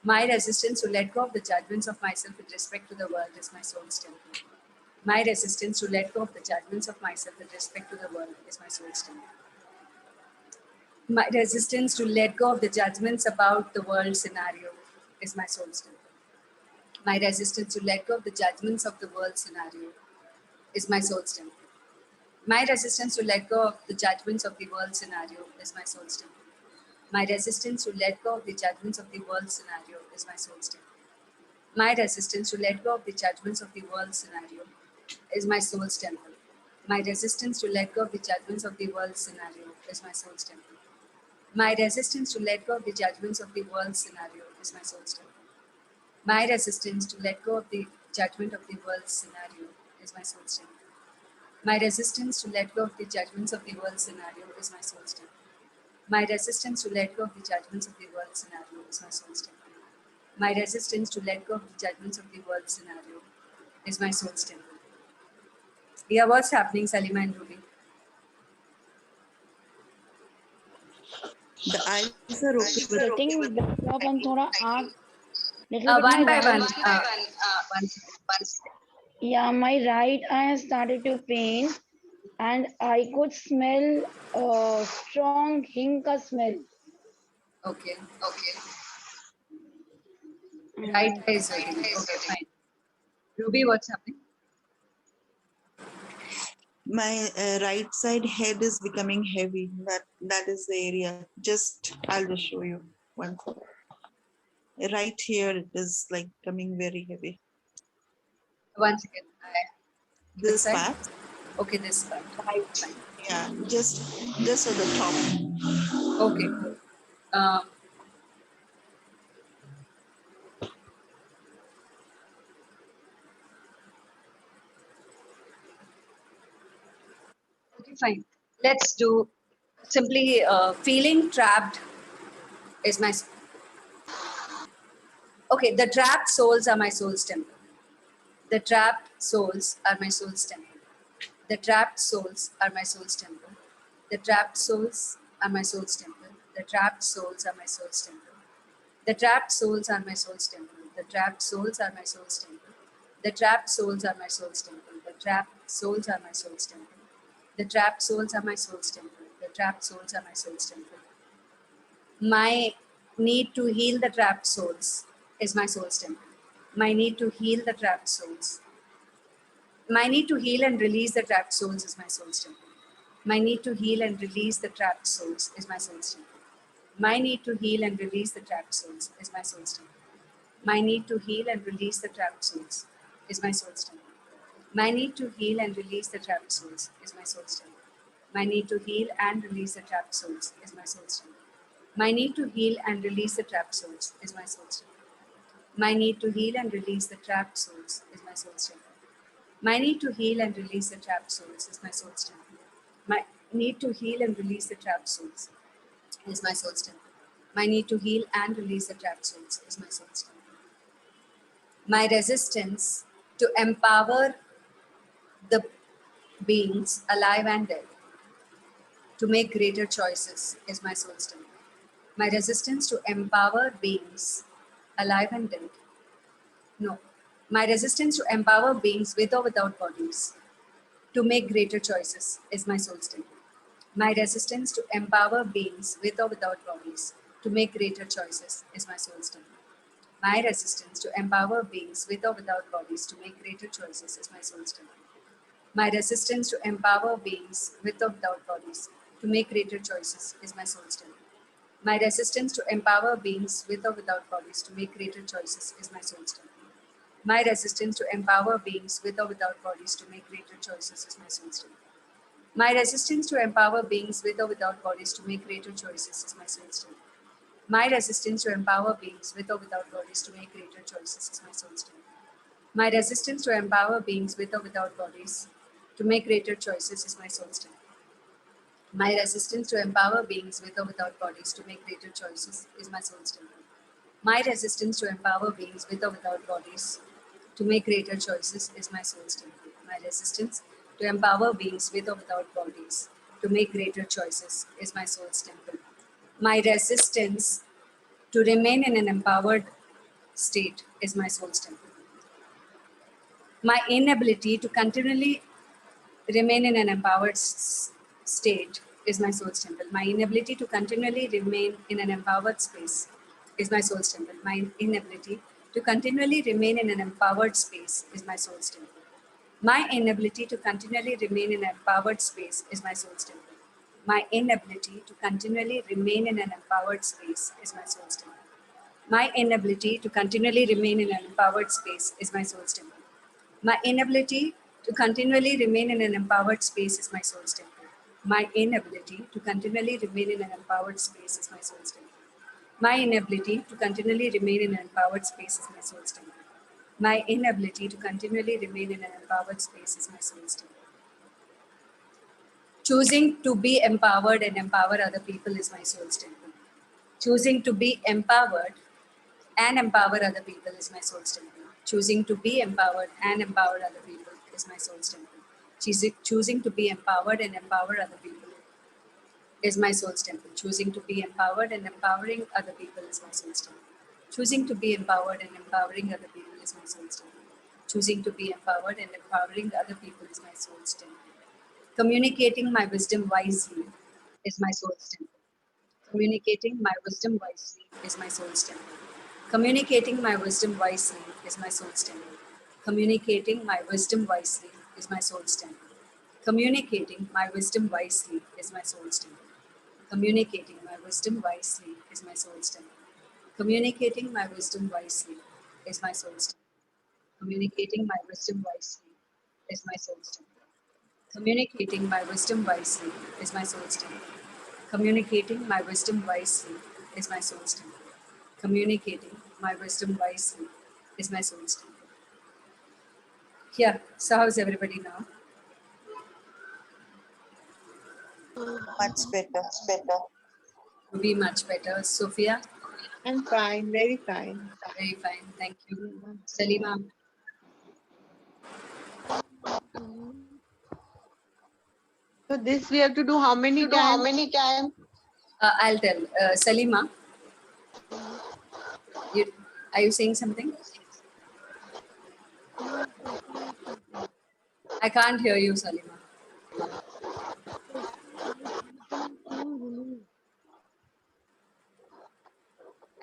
My resistance to let go of the judgments of myself with respect to the world is my soul's temple. My resistance to let go of the judgments of myself with respect to the world is my soul's temple. My resistance to let go of the judgments about the world scenario is my soul's temple. My resistance to let go of the judgments of the world scenario is my soul's temple. My resistance to let go of the judgments of the world scenario is my soul's temple. My resistance to let go of the judgments of the world scenario is my soul's temple. My resistance to let go of the judgments of the world scenario is my soul's temple. My resistance to let go of the judgments of the world scenario is my soul's temple. My resistance to let go of the judgments of the world scenario is my soul's temple. My resistance to let go of the judgment of the world scenario is my soul's temple. My resistance to let go of the judgments of the world scenario is my soul's temple. My resistance to let go of the judgments of the world scenario is my soul's temple. My resistance to let go of the judgments of the world scenario is my soul's temple. Yeah, what's happening, Salima and Ruby? The eyes are okay, but Getting better up and thoda आँख little bit One my by one. right. One second. Yeah, my right eye has started to pain, and I could smell strong hing ka smell. Okay. Right eye is hurting. Okay, fine. Ruby, what's happening? my right side head is becoming heavy. That is the area. I'll just show you one second. Right here, it is like coming very heavy. One second. This side? part, Okay, this part. Fine. yeah, just at the top. Okay. Okay, fine. Let's do simply feeling trapped is my. Okay, the trapped souls are my soul's temple. The trapped souls are my soul's temple. The trapped souls are my soul's temple. The trapped souls are my soul's temple. The trapped souls are my soul's temple. The trapped souls are my soul's temple. The trapped souls are my soul's temple. The trapped souls are my soul's temple. The trapped souls are my soul's temple. The trapped souls are my soul's temple. The trapped souls are my soul's temple. My need to heal the trapped souls is my soul's temple. My need to heal the trapped souls. My need to heal and release the trapped souls is my soul's temple. My need to heal and release the trapped souls is my soul's temple. My need to heal and release the trapped souls is my soul's temple. My need to heal and release the trapped souls is my soul's temple. My need to heal and release the trapped souls is my soul's temple. My need to heal and release the trapped souls is my soul's temple. My need to heal and release the trapped souls is my soul's temple. My need to heal and release the trapped souls is my soul's temple. My need to heal and release the trapped souls is my soul's temple. My need to heal and release the trapped souls is my soul's temple. My need to heal and release the trapped souls is my soul's temple. My resistance to empower the beings alive and dead to make greater choices is my soul's temple. My resistance to empower beings alive and dead. No. My resistance to empower beings with or without bodies to make greater choices is my soul's temple. My resistance to empower beings with or without bodies to make greater choices is my soul's temple. My resistance to empower beings with or without bodies to make greater choices is my soul's temple. My resistance to empower beings with or without bodies to make greater choices is my soul's temple. My resistance to empower beings with or without bodies to make greater choices is my soul's temple. My resistance to empower beings with or without bodies to make greater choices is my soul's temple. My resistance to empower beings with or without bodies to make greater choices is my soul's temple. My resistance to empower beings with or without bodies to make greater choices is my soul's temple. My resistance to empower beings with or without bodies to make greater choices is my soul's temple. My resistance to empower beings with or without bodies to make greater choices is my soul's temple. My resistance to empower beings with or without bodies to make greater choices is my soul's temple. My resistance to empower beings with or without bodies to make greater choices is my soul's temple. My resistance to remain in an empowered state is my soul's temple. My inability to continually remain in an empowered state is my soul's temple. My inability to continually remain in an empowered space is my soul's temple. My inability to continually remain in an empowered space is my soul's temple. My inability to continually remain in an empowered space is my soul's temple. My inability to continually remain in an empowered space is my soul's temple. My inability to continually remain in an empowered space is my soul's temple. My inability to continually remain in an empowered space is my soul's temple. My inability to continually remain in an empowered space is my soul's temple. My inability to continually remain in an empowered space is my soul's temple. My inability to continually remain in an empowered space is my soul's temple. Choosing to be empowered and empower other people is my soul's temple. Choosing to be empowered and empower other people is my soul's temple. Choosing to be empowered and empower other people is my soul's temple. Choosing to be empowered and empower other people is my soul's temple. Choosing to be empowered and empowering other people is my soul's temple. Choosing to be empowered and empowering other people is my soul's temple. Choosing to be empowered and empowering other people is my soul's temple. Communicating my wisdom wisely is my soul's temple. Communicating my wisdom wisely is my soul's temple. Communicating my wisdom wisely is my soul's temple. Communicating my wisdom wisely is my soul's temple. Communicating my wisdom wisely is my soul's temple. Communicating my wisdom wisely is my soul's temple. Communicating my wisdom wisely is my soul's temple. Communicating my wisdom wisely is my soul's temple. Communicating my wisdom wisely is my soul's temple. Communicating my wisdom wisely is my soul's temple. Communicating my wisdom wisely is my soul's temple. Yeah, so how's everybody now? Much better. Better. To be much better. Sophia, I'm fine, very fine. very fine. Thank you. Salima, So this we have to do how many times? times? I'll tell. Salima, you, are you saying something? I can't hear you, Salima.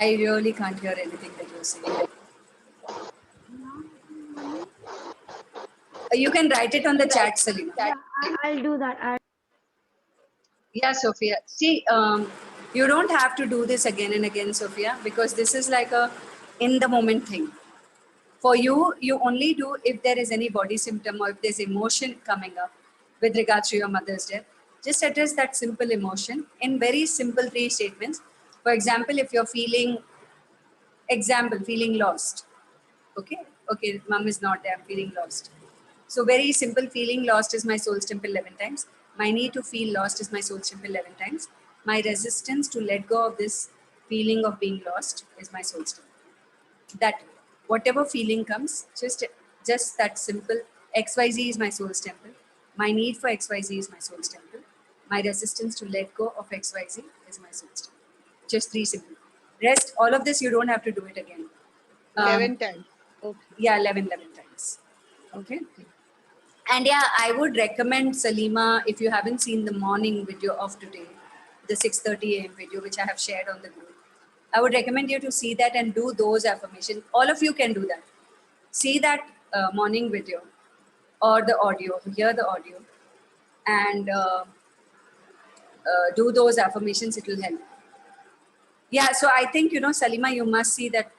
I really can't hear anything that you're saying. You can write it on the chat, Salima. I'll do that. Yeah, Sophia. See, you don't have to do this again and again, Sophia, because this is like a in the moment thing. For you, you only do if there is any body symptom or if there's emotion coming up with regards to your mother's death. Just address that simple emotion in very simple 3 statements. For example, if you're feeling feeling lost. Okay, mom is not there, I'm feeling lost. So very simple, feeling lost is my soul's temple 11 times. My need to feel lost is my soul's temple 11 times. My resistance to let go of this feeling of being lost is my soul's temple. That whatever feeling comes, just that simple, XYZ is my soul's temple. My need for XYZ is my soul's temple. My resistance to let go of XYZ is my soul's temple. Just 3 simple. Rest, all of this, you don't have to do it again. 11 times. Okay. Yeah, 11 times. Okay. And yeah, I would recommend, Salima, if you haven't seen the morning video of today, the 6:30 a.m. video, which I have shared on the group, I would recommend you to see that and do those affirmations. All of you can do that. See that morning video or the audio, hear the audio, and do those affirmations. It will help. Yeah, so I think, Salima, you must see that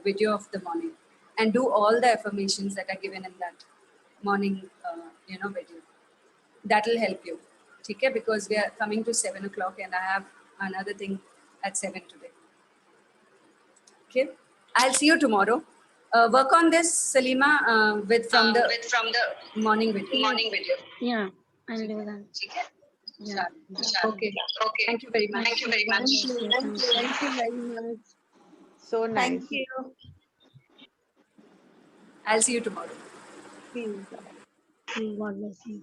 video of the morning and do all the affirmations that are given in that morning, video. That will help you. Okay, because we are coming to 7 o'clock and I have another thing at 7 today. Okay, I'll see you tomorrow. Work on this, Salima, from the morning video. Yeah, I'll do that. Okay. Yeah. Okay. Thank you very much. Thank you. Thank you very much. So nice. Thank you. I'll see you tomorrow. See you. God bless you.